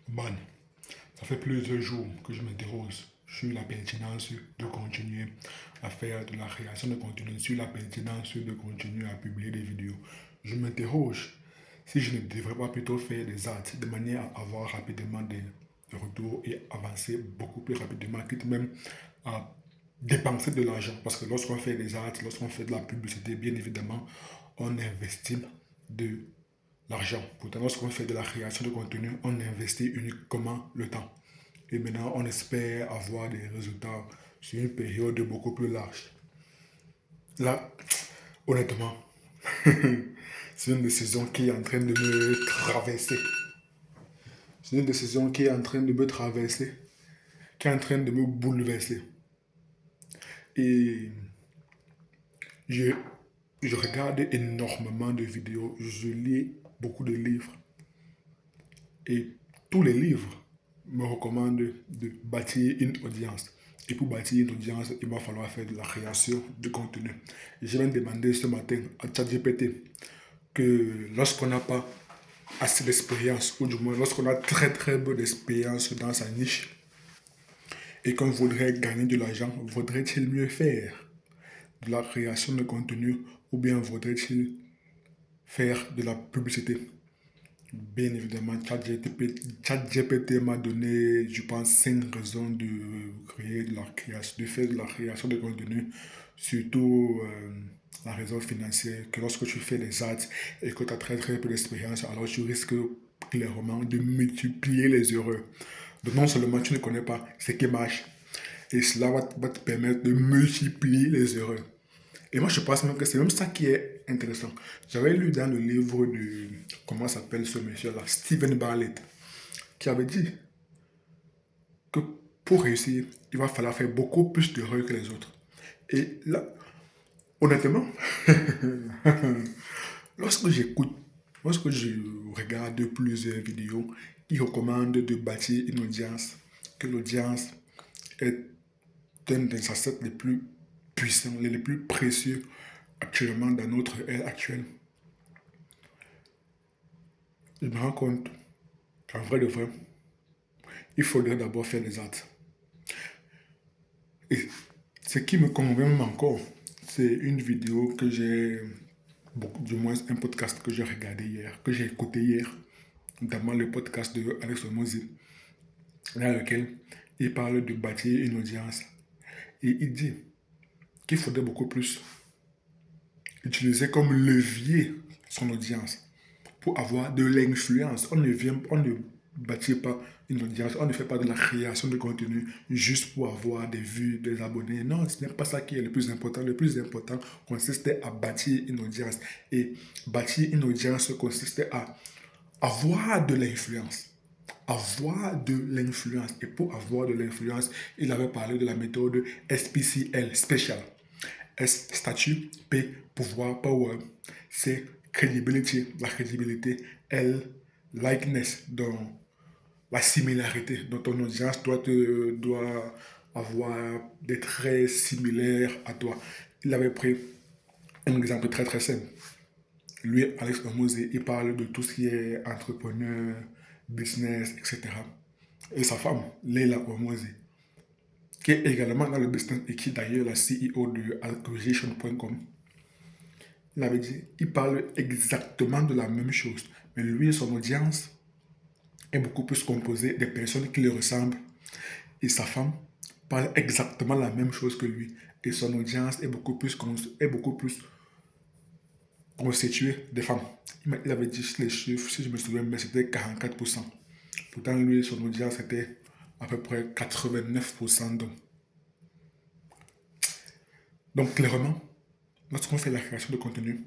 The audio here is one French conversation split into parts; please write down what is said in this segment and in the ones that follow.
Man, ça fait plusieurs jours que je m'interroge sur la pertinence de continuer à faire de la création de contenu, sur la pertinence de continuer à publier des vidéos. Je m'interroge si je ne devrais pas plutôt faire des arts de manière à avoir rapidement des retours et avancer beaucoup plus rapidement, quitte même à dépenser de l'argent. Parce que lorsqu'on fait des arts, lorsqu'on fait de la publicité, bien évidemment, on investit de l'argent. Pourtant, lorsqu'on fait de la création de contenu, on investit uniquement le temps. Et maintenant, on espère avoir des résultats sur une période beaucoup plus large. Là, honnêtement, c'est une décision qui est en train de me traverser. C'est une décision qui est en train de me traverser, qui est en train de me bouleverser. Et je, je regarde énormément de vidéos, je lis beaucoup de livres. Et tous les livres me recommandent de bâtir une audience. Et pour bâtir une audience, il va falloir faire de la création de contenu. J'ai même demandé ce matin à ChatGPT que lorsqu'on n'a pas assez d'expérience, ou du moins lorsqu'on a très très peu d'expérience dans sa niche, et qu'on voudrait gagner de l'argent, vaudrait-il mieux faire de la création de contenu ou bien vaudrait-il faire de la publicité? Bien évidemment, ChatGPT m'a donné, je pense, 5 raisons de créer de la création, de faire de la création de contenu, surtout la raison financière, que lorsque tu fais des ads et que tu as très très peu d'expérience, alors tu risques clairement de multiplier les erreurs. Donc non seulement tu ne connais pas ce qui marche, et cela va te permettre de multiplier les erreurs. Et moi, je pense même que c'est même ça qui est intéressant. J'avais lu dans le livre de, comment s'appelle ce monsieur-là, Stephen Bartlett, qui avait dit que pour réussir, il va falloir faire beaucoup plus d'erreurs que les autres. Et là, honnêtement, lorsque j'écoute, lorsque je regarde plusieurs vidéos qui recommandent de bâtir une audience, que l'audience est un des assets les plus puissants, les plus précieux actuellement dans notre ère actuelle, je me rends compte qu'en vrai de vrai, il faudrait d'abord faire les actes. Et ce qui me convainc même encore, c'est une vidéo que j'ai, du moins un podcast que j'ai regardé hier, que j'ai écouté hier, notamment le podcast de Alex Omozi, dans lequel il parle de bâtir une audience. Et il dit qu'il faudrait beaucoup plus utiliser comme levier son audience pour avoir de l'influence. On ne bâtit pas une audience, on ne fait pas de la création de contenu juste pour avoir des vues, des abonnés. Non, ce n'est pas ça qui est le plus important. Le plus important consiste à bâtir une audience. Et bâtir une audience consiste à avoir de l'influence. Avoir de l'influence. Et pour avoir de l'influence, il avait parlé de la méthode SPCL, Special. S, statut, P, pouvoir, power, C, credibility, la crédibilité, L, likeness, donc la similarité. Donc ton audience doit avoir des traits similaires à toi. Il avait pris un exemple très très simple. Lui, Alex Hormozy, il parle de tout ce qui est entrepreneur, business, etc. Et sa femme, Leila Hormozy, qui est également dans le business et qui est d'ailleurs la CEO de acquisition.com. Il avait dit, il parle exactement de la même chose. Mais lui, son audience est beaucoup plus composée des personnes qui le ressemblent. Et sa femme parle exactement la même chose que lui. Et son audience est beaucoup plus constituée des femmes. Il avait dit les chiffres, si je me souviens bien, c'était 44%. Pourtant, lui, son audience était à peu près 89% d'hommes. Donc, clairement, lorsqu'on fait la création de contenu,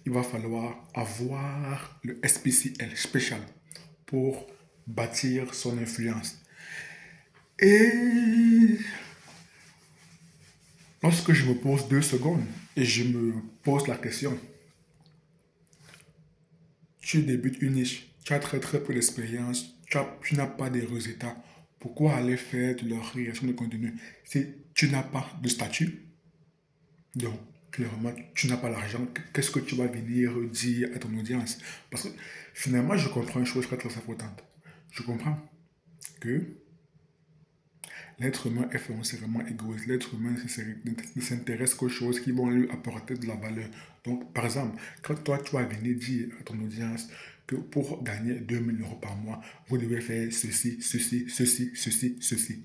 il va falloir avoir le SPCL, spécial, pour bâtir son influence. Et lorsque je me pose 2 secondes et je me pose la question, tu débutes une niche, tu as très très peu d'expérience, tu n'as pas de résultats, pourquoi aller faire de la création de contenu si tu n'as pas de statut? Donc, clairement, tu n'as pas l'argent. Qu'est-ce que tu vas venir dire à ton audience? Parce que finalement, je comprends une chose très très importante. Je comprends. que l'être humain est foncièrement égoïste. L'être humain ne s'intéresse qu'aux choses qui vont lui apporter de la valeur. Donc, par exemple, quand toi, tu vas venir dire à ton audience que pour gagner 2 000 € par mois, vous devez faire ceci, ceci, ceci, ceci, ceci.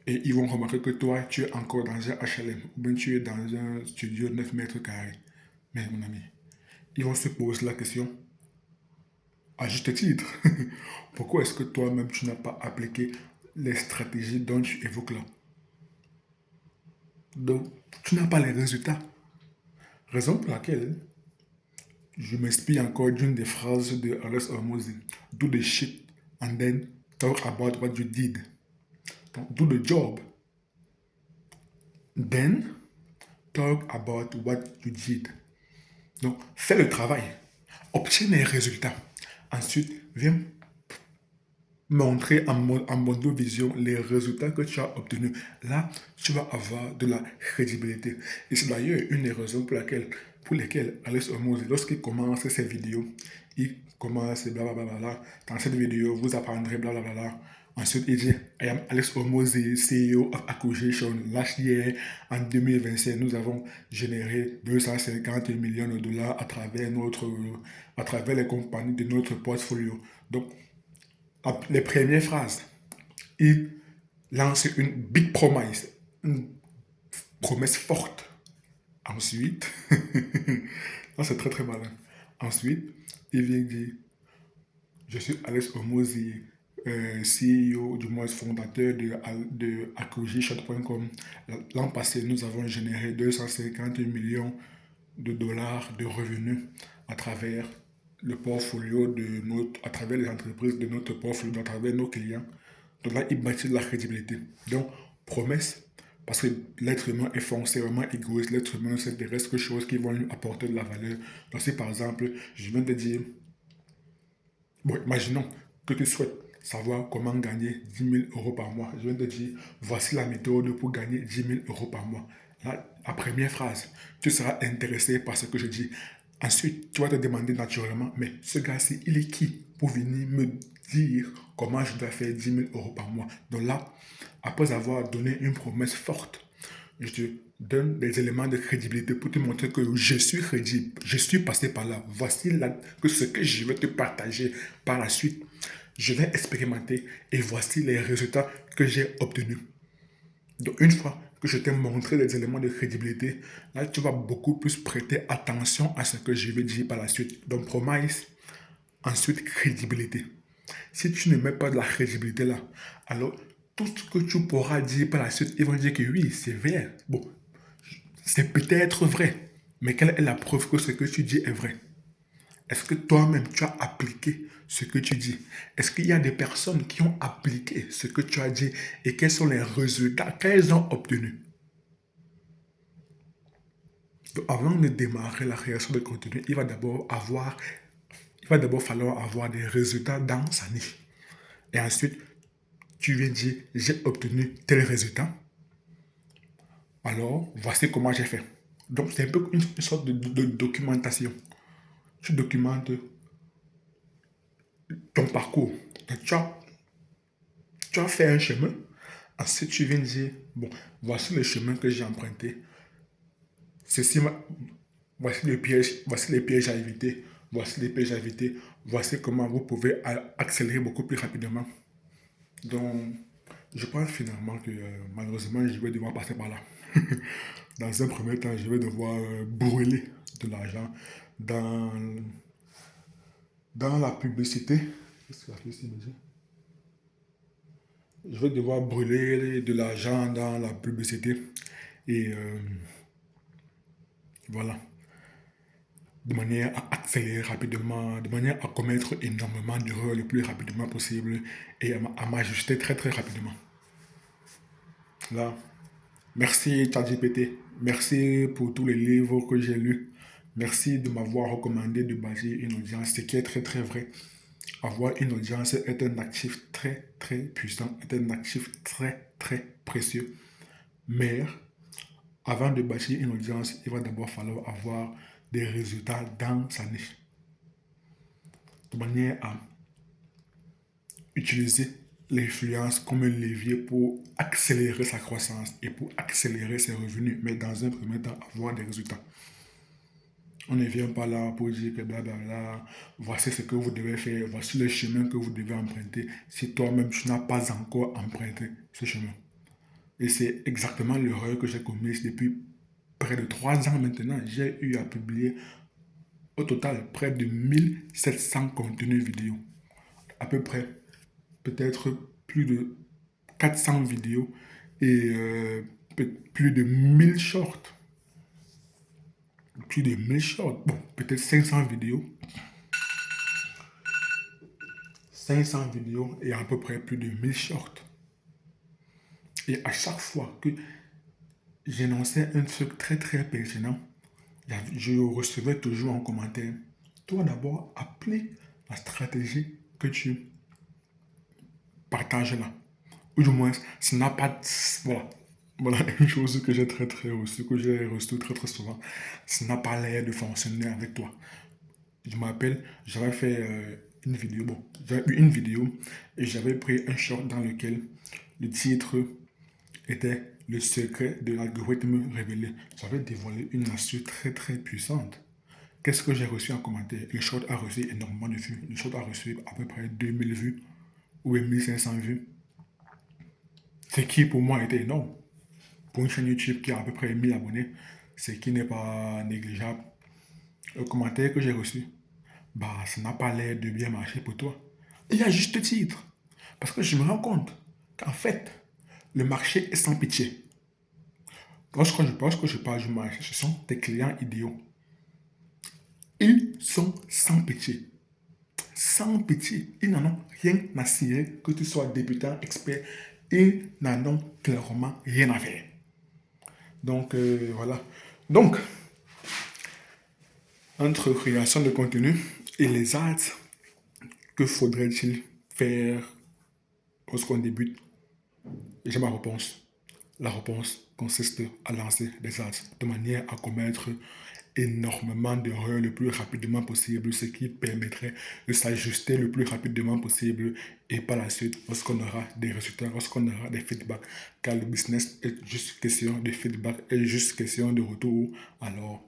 Et ils vont remarquer que toi, tu es encore dans un HLM, ou bien tu es dans un studio de 9 mètres carrés. Mais mon ami, ils vont se poser la question, à juste titre, pourquoi est-ce que toi-même tu n'as pas appliqué les stratégies dont tu évoques là? Donc, tu n'as pas les résultats. Raison pour laquelle je m'inspire encore d'une des phrases de Alex Hormozy. Do the shit and then talk about what you did. Donc, do the job, then talk about what you did. Donc, fais le travail, obtiens les résultats. Ensuite, viens montrer en monovision les résultats que tu as obtenus. Là, tu vas avoir de la crédibilité. Et c'est d'ailleurs une des raisons pour lesquelles Alex Hormozy, lorsqu'il commence ses vidéos, il commence blablabla. Dans cette vidéo, vous apprendrez blablabla. Ensuite, il dit, I am Alex Hormozy, CEO of Acquisition. Last year, en 2025, nous avons généré 250 millions de dollars à travers les compagnies de notre portfolio. Donc, les premières phrases, il lance une big promise, une promesse forte. Ensuite, ça c'est très très malin. Ensuite, il vient dire, je suis Alex Hormozy, CEO, du moins fondateur de acquisition.com. L'an passé, nous avons généré 250 millions de dollars de revenus à travers le portfolio à travers les entreprises de notre portfolio, à travers nos clients. Donc là, il bâtit de la crédibilité. Donc, promesse, parce que l'être humain est foncièrement égoïste, l'être humain ne s'intéresse que choses qui vont lui apporter de la valeur. Donc si par exemple, je viens de dire, bon, imaginons que tu souhaites savoir comment gagner 10 000 € par mois. Je viens de dire, voici la méthode pour gagner 10 000 € par mois. Là, la première phrase, tu seras intéressé par ce que je dis. Ensuite, tu vas te demander naturellement, mais ce gars-ci, il est qui pour venir me dire comment je dois faire 10 000 € par mois? Donc là, après avoir donné une promesse forte, je te donne des éléments de crédibilité pour te montrer que je suis crédible, je suis passé par là. Voici que ce que je vais te partager par la suite. Je vais expérimenter et voici les résultats que j'ai obtenus. Donc une fois que je t'ai montré des éléments de crédibilité, là tu vas beaucoup plus prêter attention à ce que je vais dire par la suite. Donc promise, ensuite crédibilité. Si tu ne mets pas de la crédibilité là, alors tout ce que tu pourras dire par la suite, ils vont dire que oui, c'est vrai. Bon, c'est peut-être vrai, mais quelle est la preuve que ce que tu dis est vrai? Est-ce que toi-même, tu as appliqué ce que tu dis? Est-ce qu'il y a des personnes qui ont appliqué ce que tu as dit et quels sont les résultats qu'elles ont obtenus? Donc, avant de démarrer la création de contenu, il va d'abord falloir avoir des résultats dans sa niche. Et ensuite, tu viens dire, j'ai obtenu tel résultat. Alors, voici comment j'ai fait. Donc, c'est un peu une sorte de documentation. Tu documentes ton parcours. Donc, tu as fait un chemin. Ensuite, tu viens dire, bon, voici le chemin que j'ai emprunté. Ceci, voici les pièges à éviter. Voici les pièges à éviter. Voici comment vous pouvez accélérer beaucoup plus rapidement. Donc, je pense finalement que malheureusement, je vais devoir passer par là. Dans un premier temps, je vais devoir brûler de l'argent dans, dans la publicité. Qu'est-ce que ça fait ici, monsieur? Je vais devoir brûler de l'argent dans la publicité. Et voilà. De manière à accélérer rapidement, de manière à commettre énormément d'erreurs le plus rapidement possible et à m'ajuster très très rapidement. Là, merci ChatGPT. Merci pour tous les livres que j'ai lus. Merci de m'avoir recommandé de bâtir une audience, ce qui est très très vrai. Avoir une audience est un actif très très puissant, est un actif très très précieux. Mais avant de bâtir une audience, il va d'abord falloir avoir des résultats dans sa niche. De manière à utiliser l'influence comme un levier pour accélérer sa croissance et pour accélérer ses revenus, mais dans un premier temps, avoir des résultats. On ne vient pas là pour dire que blablabla, voici ce que vous devez faire, voici le chemin que vous devez emprunter si toi-même tu n'as pas encore emprunté ce chemin. Et c'est exactement l'erreur que j'ai commise depuis près de 3 ans maintenant. J'ai eu à publier au total près de 1700 contenus vidéo. À peu près, peut-être plus de 400 vidéos et plus de 1000 shorts. Plus de 1000 shorts. Bon, peut-être 500 vidéos. 500 vidéos et à peu près plus de 1000 shorts. Et à chaque fois que j'énonçais un truc très très pertinent, je recevais toujours en commentaire, toi d'abord, applique la stratégie que tu partages là. Ou du moins, ce n'a pas... Voilà. Voilà une chose que j'ai très très reçue, que j'ai reçue très très souvent. Ça n'a pas l'air de fonctionner avec toi. Je me rappelle, j'avais fait une vidéo, bon, j'avais eu une vidéo et j'avais pris un short dans lequel le titre était le secret de l'algorithme révélé. J'avais dévoilé une astuce très très puissante. Qu'est-ce que j'ai reçu en commentaire? Le short a reçu énormément de vues. Le short a reçu à peu près 2000 vues ou 1500 vues. Ce qui pour moi était énorme. Pour une chaîne YouTube qui a à peu près 1000 abonnés, ce qui n'est pas négligeable. Le commentaire que j'ai reçu, bah, ça n'a pas l'air de bien marcher pour toi. Et à juste titre. Parce que je me rends compte qu'en fait, le marché est sans pitié. Lorsque je parle du marché, ce sont tes clients idéaux. Ils sont sans pitié. Sans pitié. Ils n'en ont rien à cirer, que tu sois débutant, expert. Ils n'en ont clairement rien à faire. Donc, voilà. Donc, entre création de contenu et les ads, que faudrait-il faire lorsqu'on débute? J'ai ma réponse. La réponse consiste à lancer des ads de manière à commettre énormément d'erreurs le plus rapidement possible, ce qui permettrait de s'ajuster le plus rapidement possible et par la suite, lorsqu'on aura des résultats, lorsqu'on aura des feedbacks, car le business est juste question de feedback, est juste question de retour, alors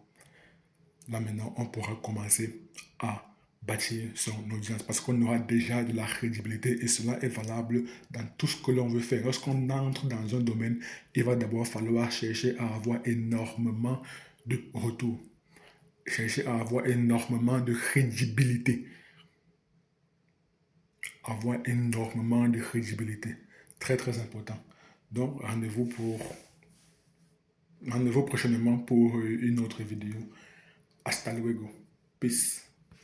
là maintenant, on pourra commencer à bâtir son audience parce qu'on aura déjà de la crédibilité et cela est valable dans tout ce que l'on veut faire. Lorsqu'on entre dans un domaine, il va d'abord falloir chercher à avoir énormément de retours, chercher à avoir énormément de crédibilité, avoir énormément de crédibilité. Très très important. Donc rendez-vous prochainement pour une autre vidéo. Hasta luego. Peace.